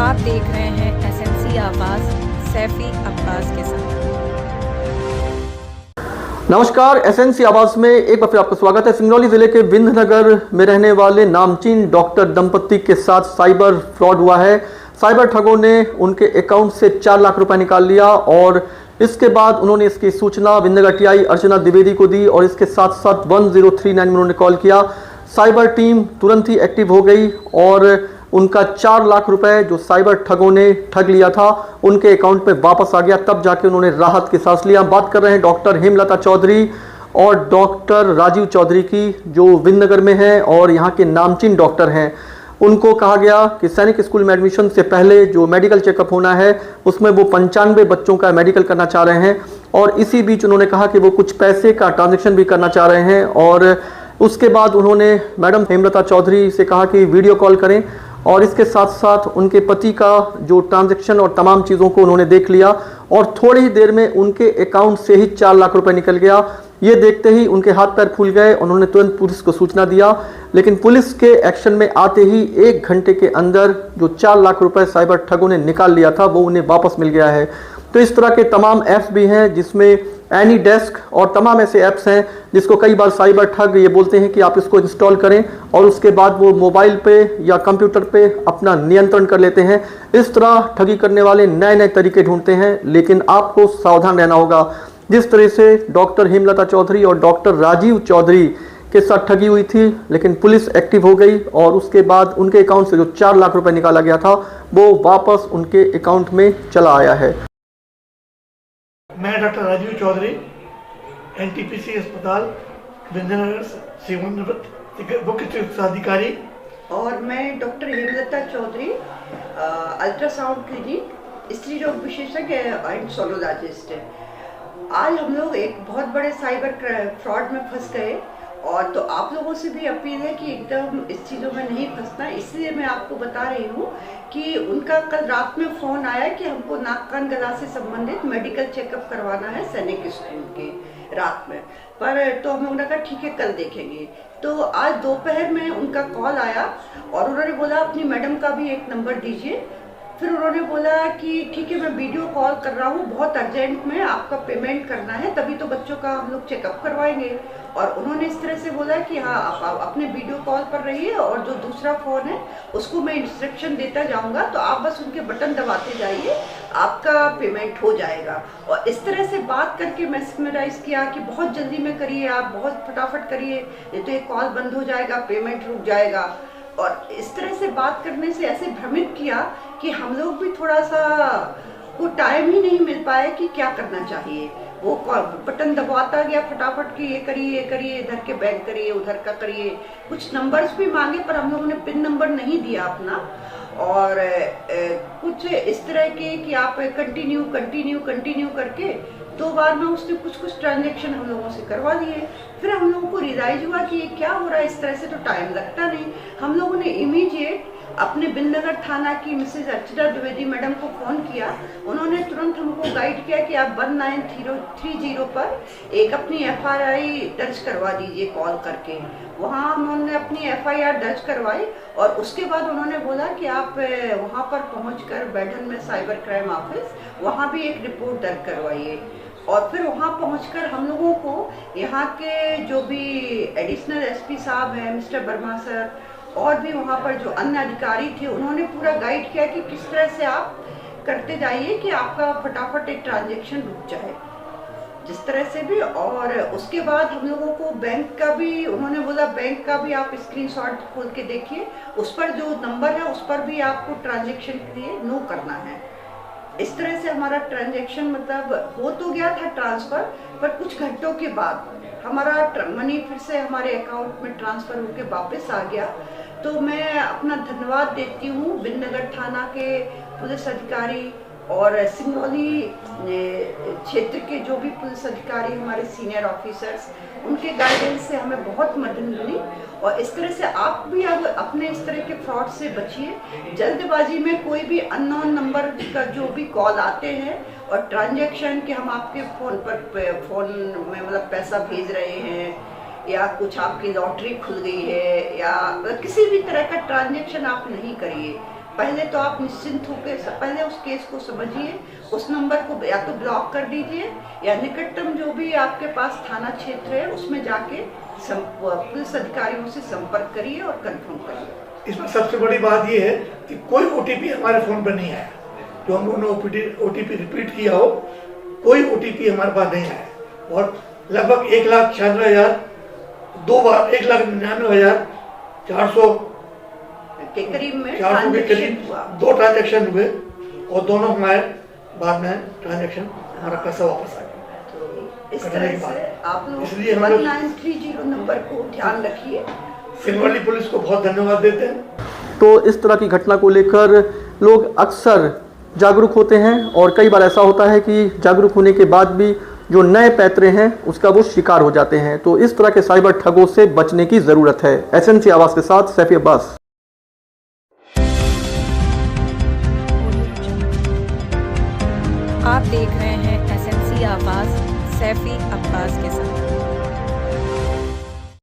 आप देख रहे हैं एसएनसी आवाज सैफी अब्बास के साथ। नमस्कार, एसएनसी आवाज में एक बार फिर आपका स्वागत है। सिंगरौली जिले के विंध्यनगर में रहने वाले नामचीन डॉक्टर दंपति के साथ साइबर फ्रॉड हुआ है। साइबर ठगों ने उनके अकाउंट से 4 लाख रुपए निकाल लिया और इसके बाद उन्होंने इसकी सूचना विंध्यनगर टीआई अर्चना द्विवेदी को दी और इसके साथ साथ 1039 में उन्होंने कॉल किया। साइबर टीम तुरंत ही एक्टिव हो गई और उनका 4 लाख रुपए जो साइबर ठगों ने ठग लिया था उनके अकाउंट में वापस आ गया। तब जाके उन्होंने राहत की सांस लिया। बात कर रहे हैं डॉक्टर हेमलता चौधरी और डॉक्टर राजीव चौधरी की, जो विंध्यनगर में हैं और यहाँ के नामचीन डॉक्टर हैं। उनको कहा गया कि सैनिक स्कूल में एडमिशन से पहले जो मेडिकल चेकअप होना है उसमें वो 95 बच्चों का मेडिकल करना चाह रहे हैं और इसी बीच उन्होंने कहा कि वो कुछ पैसे का ट्रांजैक्शन भी करना चाह रहे हैं। और उसके बाद उन्होंने मैडम हेमलता चौधरी से कहा कि वीडियो कॉल करें और इसके साथ साथ उनके पति का जो ट्रांजैक्शन और तमाम चीज़ों को उन्होंने देख लिया और थोड़ी ही देर में उनके अकाउंट से ही 4 लाख रुपए निकल गया। ये देखते ही उनके हाथ पैर फूल गए। उन्होंने तुरंत पुलिस को सूचना दिया, लेकिन पुलिस के एक्शन में आते ही 1 घंटे के अंदर जो 4 लाख रुपए साइबर ठगों ने निकाल लिया था वो उन्हें वापस मिल गया है। तो इस तरह के तमाम ऐप्स भी हैं जिसमें एनी डेस्क और तमाम ऐसे ऐप्स हैं जिसको कई बार साइबर ठग ये बोलते हैं कि आप इसको इंस्टॉल करें और उसके बाद वो मोबाइल पे या कंप्यूटर पे अपना नियंत्रण कर लेते हैं। इस तरह ठगी करने वाले नए नए तरीके ढूंढते हैं, लेकिन आपको सावधान रहना होगा। जिस तरह से डॉक्टर हेमलता चौधरी और डॉक्टर राजीव चौधरी के साथ ठगी हुई थी, लेकिन पुलिस एक्टिव हो गई और उसके बाद उनके अकाउंट से जो 4 लाख रुपए निकाला गया था वो वापस उनके अकाउंट में चला आया है। मैं डॉक्टर राजीव चौधरी, एनटीपीसी अस्पताल विंध्यनगर सेवानिवृत्त मुख्य चिकित्सा अधिकारी। और मैं doctor Hemlata Chaudhary, ultrasound clinic, स्त्री रोग विशेषज्ञ एंड सोनोलॉजिस्ट। आज हम लोग एक बहुत बड़े साइबर फ्रॉड में फंस गए और तो आप लोगों से भी अपील है कि एकदम इस चीज़ों में नहीं फंसना। इसलिए मैं आपको बता रही हूँ कि उनका कल रात में फ़ोन आया कि हमको नाक कान गला से संबंधित मेडिकल चेकअप करवाना है सैनिक स्कूल के रात में। पर तो हम लोगों ने कहा ठीक है कल देखेंगे। तो आज दोपहर में उनका कॉल आया और उन्होंने बोला अपनी मैडम का भी एक नंबर दीजिए। फिर उन्होंने बोला कि ठीक है मैं वीडियो कॉल कर रहा हूँ, बहुत अर्जेंट में आपका पेमेंट करना है, तभी तो बच्चों का हम लोग चेकअप करवाएंगे। और उन्होंने इस तरह से बोला कि हाँ आप अपने वीडियो कॉल पर रहिए और जो दूसरा फ़ोन है उसको मैं इंस्ट्रक्शन देता जाऊँगा, तो आप बस उनके बटन दबाते जाइए, आपका पेमेंट हो जाएगा। और इस तरह से बात करके मैसेज किया कि बहुत जल्दी में करिए, आप बहुत फटाफट करिए, नहीं तो ये कॉल बंद हो जाएगा, पेमेंट रुक जाएगा। और इस तरह से बात करने से ऐसे भ्रमित किया कि हम लोग भी थोड़ा सा को टाइम ही नहीं मिल पाया कि क्या करना चाहिए। वो बटन दबाता गया फटाफट कि ये करिए, इधर के बैंक करिए, उधर का करिए। कुछ नंबर्स भी मांगे पर हम लोगों ने पिन नंबर नहीं दिया अपना। और कुछ इस तरह के कि आप कंटिन्यू करके 2 बार में उसने कुछ ट्रांजेक्शन हम लोगों से करवा दिए। फिर हम लोगों को रियलाइज हुआ कि ये क्या हो रहा है, इस तरह से तो टाइम लगता नहीं। हम लोगों ने इमीडिएट अपने विंध्यनगर थाना की मिसेज अर्चना द्विवेदी मैडम को फ़ोन किया। उन्होंने तुरंत हमको गाइड किया कि आप 1930 पर एक अपनी FIR दर्ज करवा दीजिए कॉल करके। वहाँ उन्होंने अपनी FIR दर्ज करवाई और उसके बाद उन्होंने बोला कि आप वहाँ पर पहुँचकर बैठन में साइबर क्राइम ऑफिस, वहाँ भी एक रिपोर्ट दर्ज करवाइए। और फिर वहाँ पहुँचकर हम लोगों को यहाँ के जो भी एडिशनल SP साहब हैं मिस्टर वर्मा सर और भी वहाँ पर जो अन्य अधिकारी थे उन्होंने पूरा गाइड किया कि किस तरह से आप करते जाइए कि आपका फटाफट एक ट्रांजैक्शन रुक जाए, जिस तरह से भी। और उसके बाद हम लोगों को बैंक का भी उन्होंने बोला, बैंक का भी आप स्क्रीनशॉट खोल के देखिए, उस पर जो नंबर है उस पर भी आपको ट्रांजैक्शन के लिए नो करना है। इस तरह से हमारा ट्रांजैक्शन मतलब हो तो गया था ट्रांसफ़र, पर कुछ घंटों के बाद हमारा मनी फिर से हमारे अकाउंट में ट्रांसफ़र होकर वापस आ गया। तो मैं अपना धन्यवाद देती हूँ विंध्यनगर थाना के पुलिस अधिकारी और सिंगरौली क्षेत्र के जो भी पुलिस अधिकारी हमारे सीनियर ऑफिसर्स, उनके गाइडेंस से हमें बहुत मदद मिली। और इस तरह से आप भी अब अपने इस तरह के फ्रॉड से बचिए। जल्दबाजी में कोई भी अननोन नंबर का जो भी कॉल आते हैं और ट्रांजैक्शन कि हम आपके फ़ोन में मतलब पैसा भेज रहे हैं या कुछ आपकी लॉटरी खुल गई है या किसी भी तरह का ट्रांजैक्शन आप नहीं करिए। पहले तो आप निश्चिंत होकर पहले उस केस को समझिए, उस नंबर को या तो ब्लॉक कर दीजिए या निकटतम जो भी आपके पास थाना क्षेत्र है उसमें जाके पुलिस अधिकारियों से संपर्क करिए और कंफर्म करिए। इसमें सबसे बड़ी बात यह है कि कोई OTP हमारे फोन पर नहीं आया। जो हम लोगों ने OTP रिपीट किया हो, कोई OTP हमारे पास नहीं आया। और लगभग 1,96,000 दो बार 1,99,400 के करीब में 400 के करीब हुआ। 2 ट्रांजेक्शन हुए और दोनों हमारे बाद में ट्रांजेक्शन हमारा पैसा वापस आ गया। तो इस तरह से आप लोग इसलिए हम लोग 1930 नंबर को ध्यान रखिए। सिंगरौली पुलिस को बहुत धन्यवाद देते हैं। तो इस तरह की घटना को लेकर लोग अक्सर जागरूक होते हैं और कई बार ऐसा होता है कि जागरूक होने के बाद भी जो नए पैतरे हैं उसका वो शिकार हो जाते हैं। तो इस तरह के साइबर ठगों से बचने की ज़रूरत है। SNC आवाज़ के साथ सैफी अब्बास। आप देख रहे हैं SNC आवाज़ सैफी अब्बास के साथ।